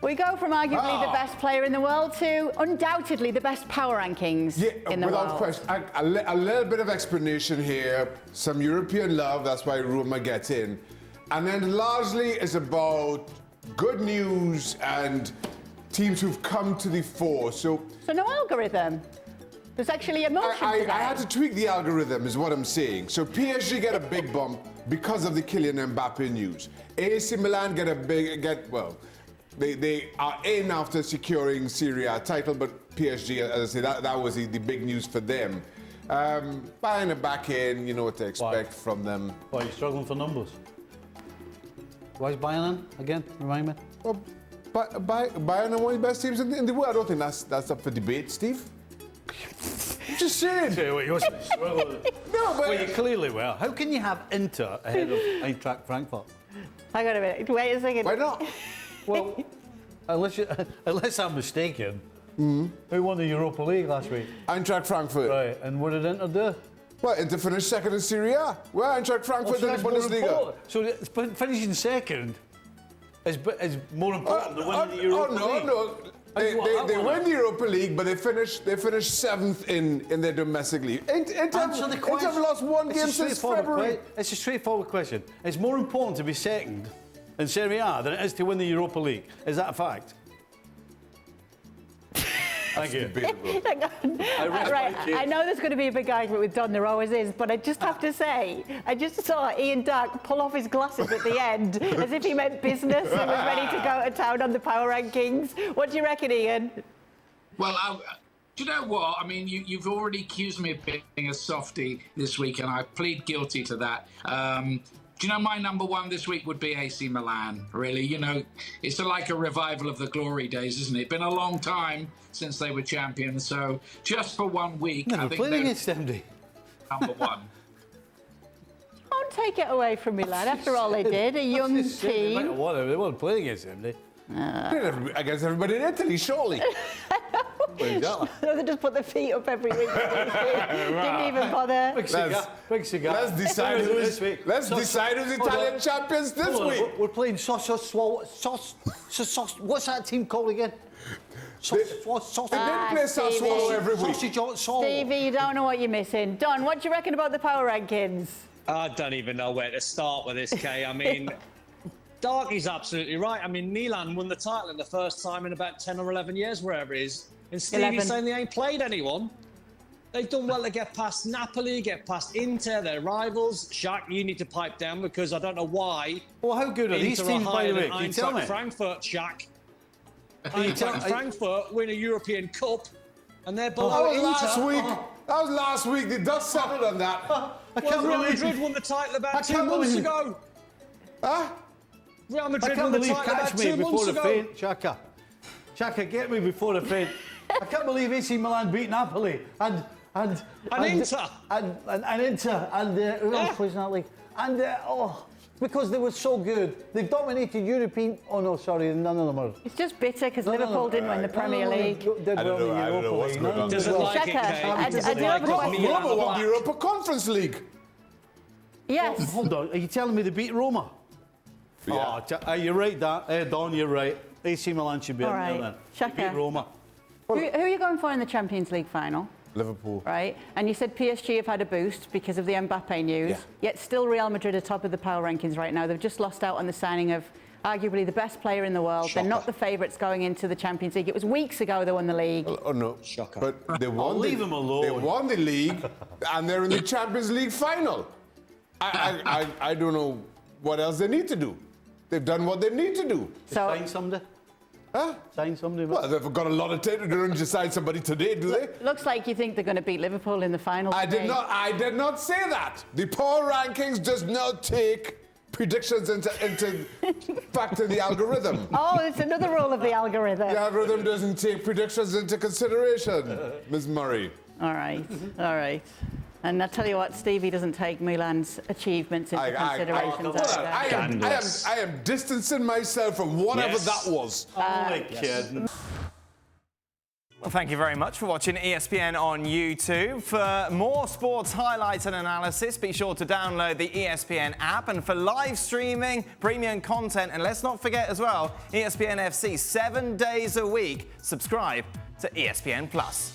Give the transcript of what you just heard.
We go from arguably the best player in the world to undoubtedly the best power rankings in the without world. question. A little bit of explanation here. Some European love, that's why Roma gets in. And then largely it's about good news and teams who've come to the fore. So no algorithm. There's actually emotion today. I had to tweak the algorithm, is what I'm saying. So PSG get a big bump because of the Kylian Mbappe news. AC Milan get they are in after securing Serie A title, but PSG, as I say, that was the big news for them. Bayern are back in, you know what to expect from them. Why are you struggling for numbers? Why is Bayern in again? Remind me. Well, Bayern are one of the best teams in the world. I don't think that's up for debate, Steve. I'm just saying. No, but well, you clearly were. How can you have Inter ahead of Eintracht Frankfurt? Hang on a minute. Wait a second. Why not? Well, unless I'm mistaken, who won the Europa League last week? Eintracht Frankfurt. Right, and what did Inter do? Well, Inter finished second in Serie A. Well, Eintracht Frankfurt in the Bundesliga. So finishing second is more important than winning the Europa League. No. They win the Europa League, but they finished seventh in their domestic league. Inter have lost one game since February. It's a straightforward question. It's more important to be second in Serie A than it is to win the Europa League. Is that a fact? Thank you. I know there's going to be a big argument with Don, there always is, but I just have to say, I just saw Ian Darke pull off his glasses at the end as if he meant business and was ready to go to town on the power rankings. What do you reckon, Ian? Well, do you know what? I mean, you've already accused me of being a softie this week, and I plead guilty to that. Do you know my number one this week would be AC Milan, really? You know, it's like a revival of the glory days, isn't it? Been a long time since they were champions, so just for 1 week, I think they're against MD. number one. Don't take it away from Milan. After all they did, a young team. They weren't playing against MD. Against everybody in Italy, surely. Exactly. No, they just put their feet up every week. Didn't even bother. Big cigar. Let's decide who's Italian champions this week. We're playing what's that team called again? They didn't play Sassuolo every week. Stevie, you don't know what you're missing. Don, what do you reckon about the power rankings? I don't even know where to start with this, Kay. I mean, Darky's absolutely right. I mean, Milan won the title in the first time in about 10 or 11 years, wherever it is. And Stevie's saying they ain't played anyone. They've done well to get past Napoli, get past Inter, their rivals. Shaq, you need to pipe down because I don't know why. Well, how good are these teams, by the way? Can you tell me? Frankfurt, Shaq. Frankfurt win a European Cup, and they're below Inter. That was last week. The dust settled on that. Real Madrid won the title about 2 months ago. Huh? Real Madrid won the title about 2 months ago. Chaka, get me before the faint. I can't believe AC Milan beat Napoli and Inter and who else plays in that league? And because they were so good, they dominated European. Oh no, sorry, none of them are. It's just bitter because Liverpool didn't win the Premier League. I don't know what's going on. Doesn't like it, Kay. Roma won the Europa Conference League. Yes. Hold on, are you telling me they beat Roma? Yeah. You're right, Don, you're right. AC Milan should be in there then. Shaka. They beat Roma. Who are you going for in the Champions League final? Liverpool. Right, and you said PSG have had a boost because of the Mbappe news, yet still Real Madrid are top of the power rankings right now. They've just lost out on the signing of arguably the best player in the world. They're not the favourites going into the Champions League. It was weeks ago they won the league. Oh no, Shocker. But they won. Leave them alone. They won the league, and they're in the Champions League final. I don't know what else they need to do. They've done what they need to do. So, Sign somebody? Huh? Sign somebody? Well, they've got a lot of time to do and decide somebody today, do they? looks like you think they're going to beat Liverpool in the final today. I did not say that. The power rankings does not take predictions into factor the algorithm. Oh, it's another rule of the algorithm. The algorithm doesn't take predictions into consideration, Ms. Murray. All right. And I tell you what, Stevie doesn't take Milan's achievements into consideration. I am distancing myself from whatever that was. I'm only kidding. Well, thank you very much for watching ESPN on YouTube. For more sports highlights and analysis, be sure to download the ESPN app. And for live streaming, premium content, and let's not forget as well, ESPN FC 7 days a week. Subscribe to ESPN Plus.